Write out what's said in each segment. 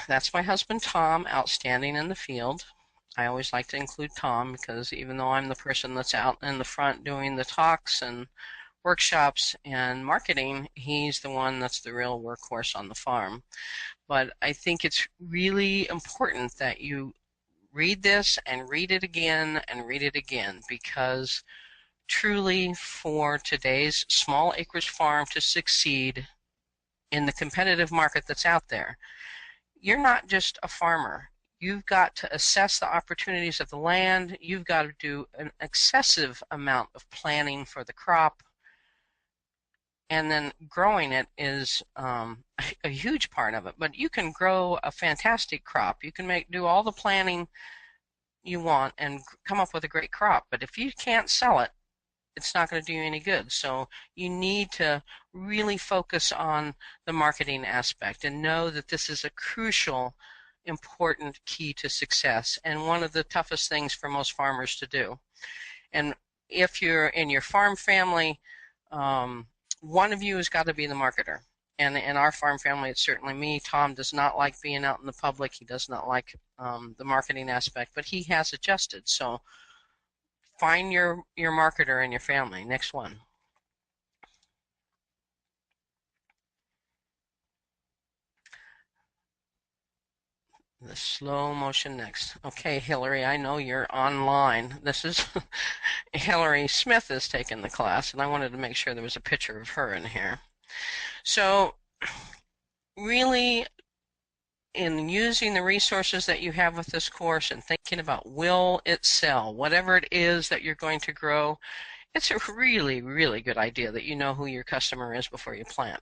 That's my husband Tom, outstanding in the field. I always like to include Tom because even though I'm the person that's out in the front doing the talks and workshops and marketing, he's the one that's the real workhorse on the farm. But I think it's really important that you read this and read it again and read it again because truly for today's small acreage farm to succeed in the competitive market that's out there, you're not just a farmer. You've got to assess the opportunities of the land. You've got to do an excessive amount of planning for the crop. And then growing it is a huge part of it. But you can grow a fantastic crop. You can do all the planning you want and come up with a great crop. But if you can't sell it, it's not going to do you any good. So you need to really focus on the marketing aspect and know that this is a crucial, important key to success and one of the toughest things for most farmers to do. And if you're in your farm family, one of you has got to be the marketer. And in our farm family, it's certainly me. Tom does not like being out in the public. He does not like the marketing aspect, but he has adjusted. So find your marketer in your family. Next one. The slow motion next. Okay, Hillary, I know you're online. This is Hillary Smith is taking the class, and I wanted to make sure there was a picture of her in here. So really, in using the resources that you have with this course and thinking about will it sell, whatever it is that you're going to grow, it's a really, really good idea that you know who your customer is before you plant.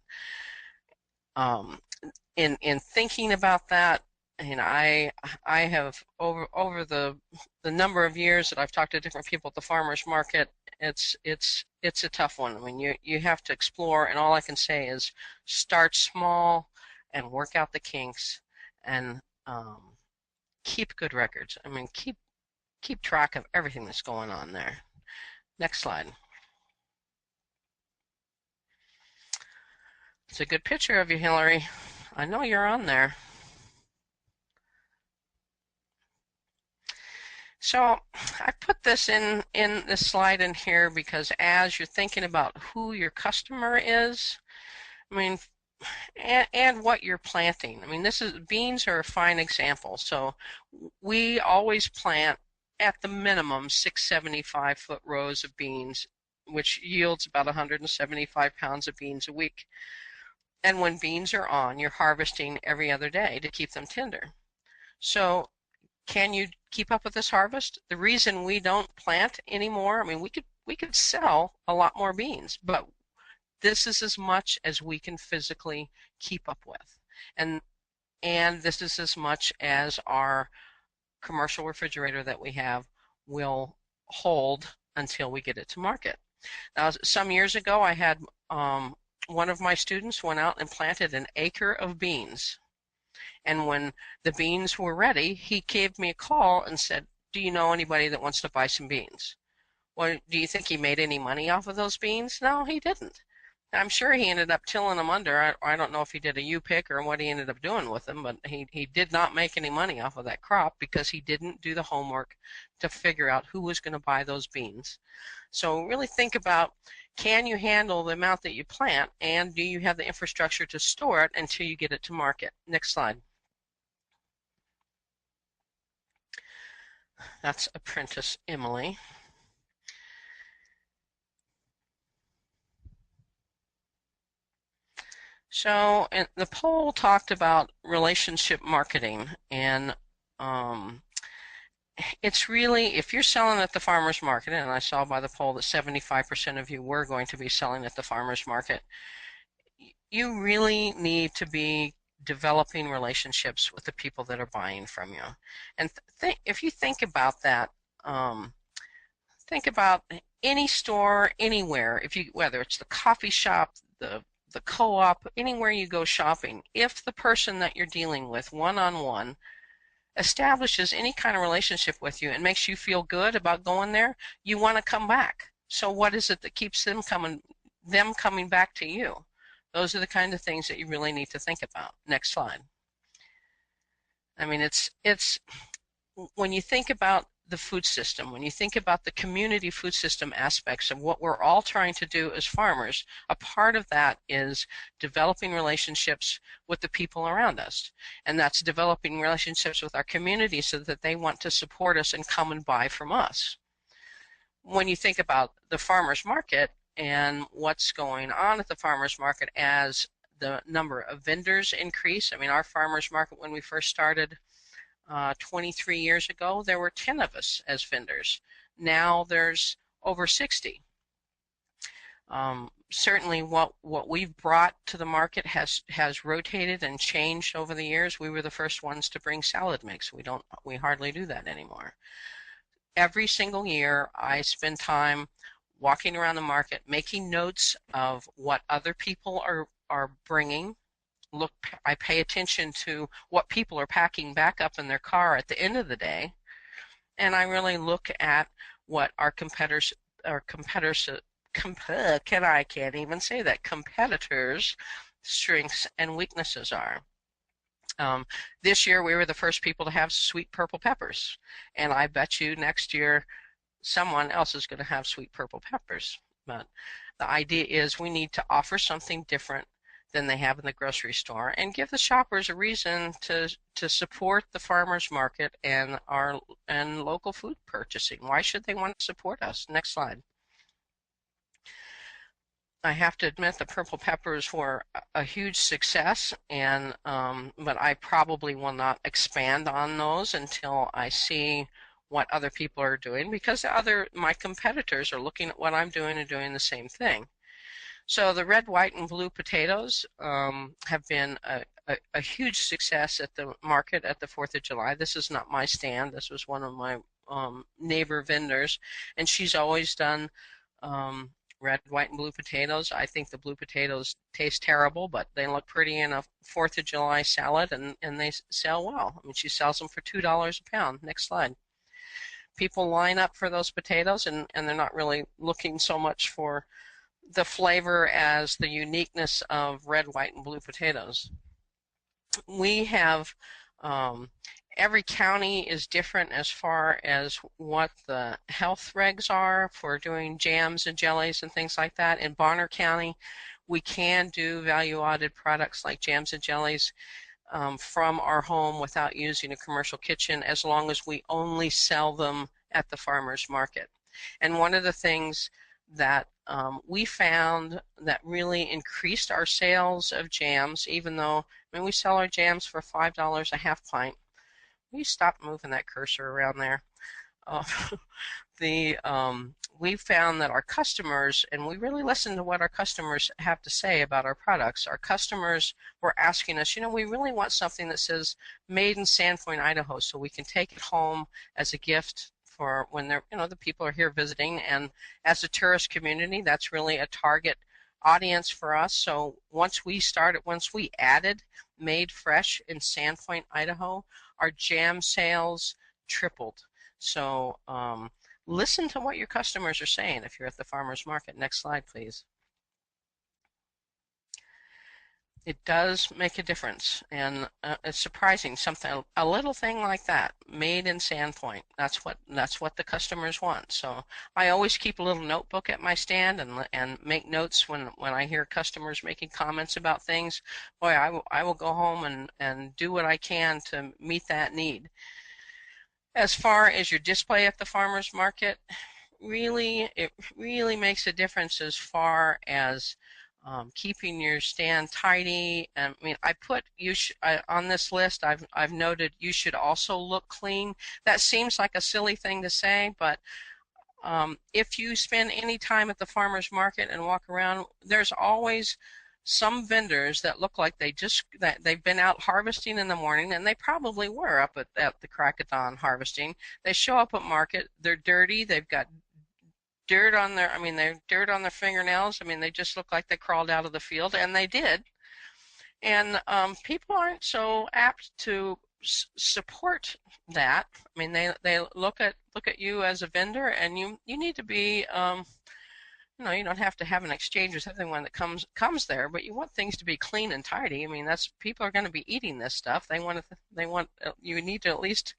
In thinking about that, I have over the number of years that I've talked to different people at the farmers market, it's a tough one. I mean, you have to explore, and all I can say is start small and work out the kinks and keep good records. I mean, keep track of everything that's going on there. Next slide. It's a good picture of you, Hillary. I know you're on there. So I put this in this slide in here because as you're thinking about who your customer is, I mean, and what you're planting. I mean, beans are a fine example. So we always plant at the minimum 675-foot rows of beans, which yields about 175 pounds of beans a week. And when beans are on, you're harvesting every other day to keep them tender. So can you keep up with this harvest? The reason we don't plant anymore, I mean, we could sell a lot more beans, but this is as much as we can physically keep up with. And this is as much as our commercial refrigerator that we have will hold until we get it to market. Now, some years ago, I had one of my students went out and planted an acre of beans. And when the beans were ready, he gave me a call and said, "Do you know anybody that wants to buy some beans?" Well, do you think he made any money off of those beans? No, he didn't. I'm sure he ended up tilling them under. I don't know if he did a U-pick or what he ended up doing with them, but he did not make any money off of that crop because he didn't do the homework to figure out who was going to buy those beans. So really think about, can you handle the amount that you plant, and do you have the infrastructure to store it until you get it to market? Next slide. That's apprentice Emily. So, and the poll talked about relationship marketing, and it's really, if you're selling at the farmer's market, and I saw by the poll that 75% of you were going to be selling at the farmer's market, you really need to be developing relationships with the people that are buying from you. And if you think about that, think about any store, anywhere, whether it's the coffee shop, the co-op, anywhere you go shopping, if the person that you're dealing with one-on-one establishes any kind of relationship with you and makes you feel good about going there, you want to come back. So what is it that keeps them coming back to you? Those are the kind of things that you really need to think about. Next slide. I mean, it's when you think about the food system, when you think about the community food system aspects of what we're all trying to do as farmers, a part of that is developing relationships with the people around us. And that's developing relationships with our community so that they want to support us and come and buy from us. When you think about the farmers market and what's going on at the farmers market as the number of vendors increase, I mean, our farmers market when we first started 23 years ago, there were 10 of us as vendors. Now there's over 60. Certainly what we've brought to the market has rotated and changed over the years. We were the first ones to bring salad mix. We hardly do that anymore. Every single year I spend time walking around the market, making notes of what other people are bringing. Look, I pay attention to what people are packing back up in their car at the end of the day, and I really look at what our I can't even say that, competitors' strengths and weaknesses are. This year we were the first people to have sweet purple peppers, and I bet you next year someone else is going to have sweet purple peppers. But the idea is we need to offer something different than they have in the grocery store and give the shoppers a reason to support the farmers market and local food purchasing. Why should they want to support us? Next slide. I have to admit the purple peppers were a huge success, and but I probably will not expand on those until I see what other people are doing, because my competitors are looking at what I'm doing and doing the same thing. So the red, white, and blue potatoes have been a huge success at the market at the 4th of July. This is not my stand. This was one of my neighbor vendors, and she's always done red, white, and blue potatoes. I think the blue potatoes taste terrible, but they look pretty in a 4th of July salad, and they sell well. I mean, she sells them for $2 a pound. Next slide. People line up for those potatoes, and they're not really looking so much for the flavor as the uniqueness of red, white, and blue potatoes. We have every county is different as far as what the health regs are for doing jams and jellies and things like that. In Bonner County, we can do value-added products like jams and jellies from our home without using a commercial kitchen, as long as we only sell them at the farmers market. And one of the things that we found that really increased our sales of jams, even though, I mean, we sell our jams for $5 a half pint. Will you stop moving that cursor around there? We found that our customers, and we really listened to what our customers have to say about our products. Our customers were asking us, we really want something that says made in Sandpoint, Idaho, so we can take it home as a gift for when they're, the people are here visiting. And as a tourist community, that's really a target audience for us. So once we added Made Fresh in Sandpoint, Idaho, our jam sales tripled. So listen to what your customers are saying if you're at the farmers market. Next slide, please. It does make a difference, and it's surprising. A little thing like that, made in Sandpoint. That's what the customers want. So I always keep a little notebook at my stand and make notes when I hear customers making comments about things. Boy, I will go home and do what I can to meet that need. As far as your display at the farmers market, it really makes a difference as far as keeping your stand tidy. I mean, on this list, I've noted you should also look clean. That seems like a silly thing to say, but if you spend any time at the farmers market and walk around, there's always some vendors that look like they've been out harvesting in the morning, and they probably were up at the crack of dawn harvesting. They show up at market, they're dirty, they've got dirt on their fingernails. I mean, they just look like they crawled out of the field, and they did. And people aren't so apt to support that. I mean, they look at you as a vendor, and you need to be you don't have to have an exchange with everyone that comes there, but you want things to be clean and tidy. I mean, that's people are going to be eating this stuff. You need to at least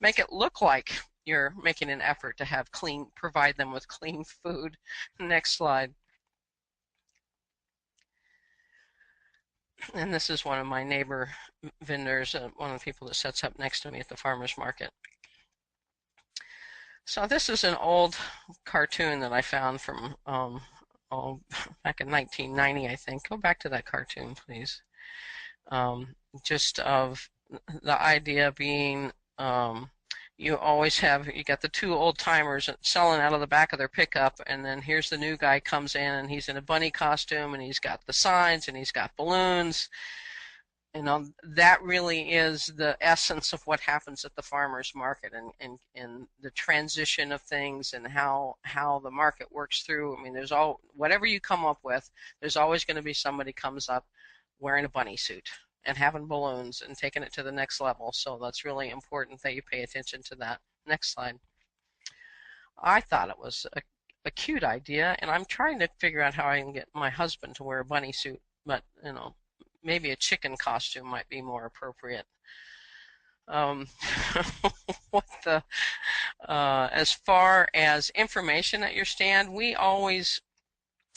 make it look like you're making an effort to provide them with clean food. Next slide. And this is one of my neighbor vendors, one of the people that sets up next to me at the farmer's market. So this is an old cartoon that I found from back in 1990, I think. Go back to that cartoon, please. Just of the idea being you got the two old timers selling out of the back of their pickup, and then here's the new guy comes in and he's in a bunny costume and he's got the signs and he's got balloons. That really is the essence of what happens at the farmers market, and the transition of things and how the market works through. I mean, whatever you come up with, there's always going to be somebody comes up wearing a bunny suit and having balloons and taking it to the next level. So that's really important that you pay attention to that. Next slide. I thought it was a cute idea, and I'm trying to figure out how I can get my husband to wear a bunny suit, but maybe a chicken costume might be more appropriate. As far as information at your stand, we always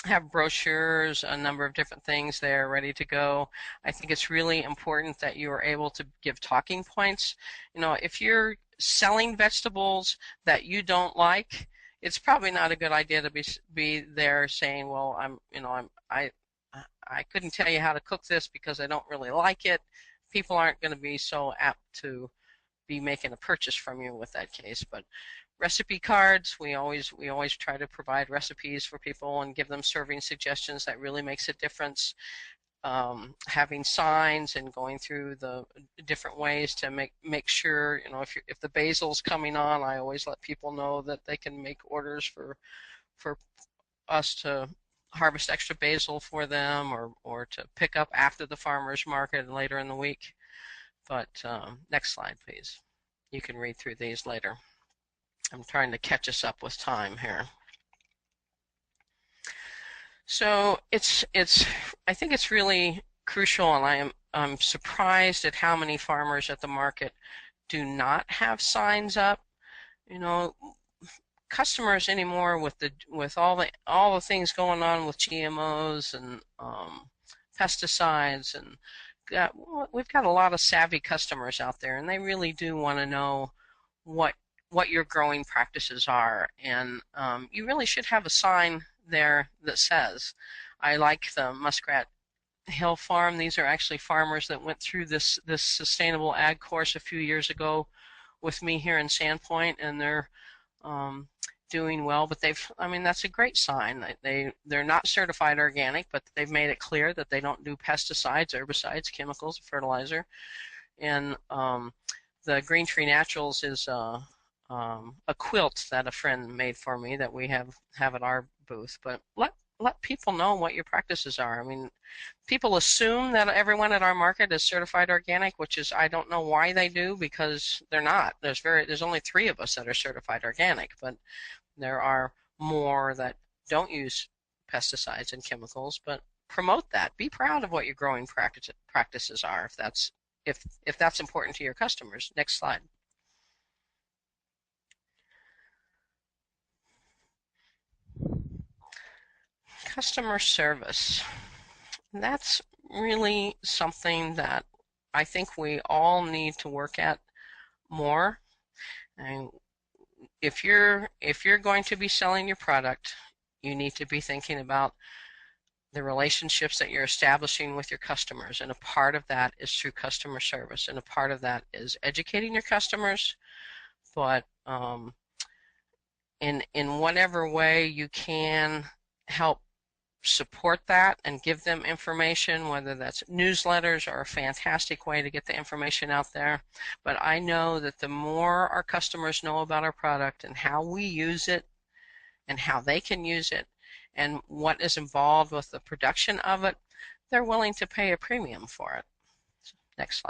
have brochures, a number of different things there ready to go. I think it's really important that you are able to give talking points. If you're selling vegetables that you don't like, it's probably not a good idea to be there saying, well, I couldn't tell you how to cook this because I don't really like it. People aren't going to be so apt to be making a purchase from you with that case. But recipe cards, we always try to provide recipes for people and give them serving suggestions. That really makes a difference. Having signs and going through the different ways to make sure, if the basil's coming on, I always let people know that they can make orders for us to harvest extra basil for them, or to pick up after the farmer's market and later in the week. But next slide, please. You can read through these later. I'm trying to catch us up with time here. So I think it's really crucial, and I'm surprised at how many farmers at the market do not have signs up. Customers anymore with all the things going on with GMOs and pesticides, and we've got a lot of savvy customers out there, and they really do want to know what your growing practices are, and you really should have a sign there that says, I like the Muskrat Hill Farm. These are actually farmers that went through this sustainable ag course a few years ago with me here in Sandpoint, and they're doing well. But that's a great sign. They're not certified organic, but they've made it clear that they don't do pesticides, herbicides, chemicals, fertilizer. And the Green Tree Naturals is a quilt that a friend made for me that we have at our booth. But let people know what your practices are. I mean, people assume that everyone at our market is certified organic, which is, I don't know why they do, because they're not. There's only 3 of us that are certified organic, but there are more that don't use pesticides and chemicals. But promote that. Be proud of what your growing practices are, if that's important to your customers. Next slide. Customer service. That's really something that I think we all need to work at more. And if you're going to be selling your product, you need to be thinking about the relationships that you're establishing with your customers, and a part of that is through customer service, and a part of that is educating your customers. But in whatever way you can help support that and give them information, whether that's newsletters are a fantastic way to get the information out there. But I know that the more our customers know about our product and how we use it and how they can use it and what is involved with the production of it, they're willing to pay a premium for it. Next slide.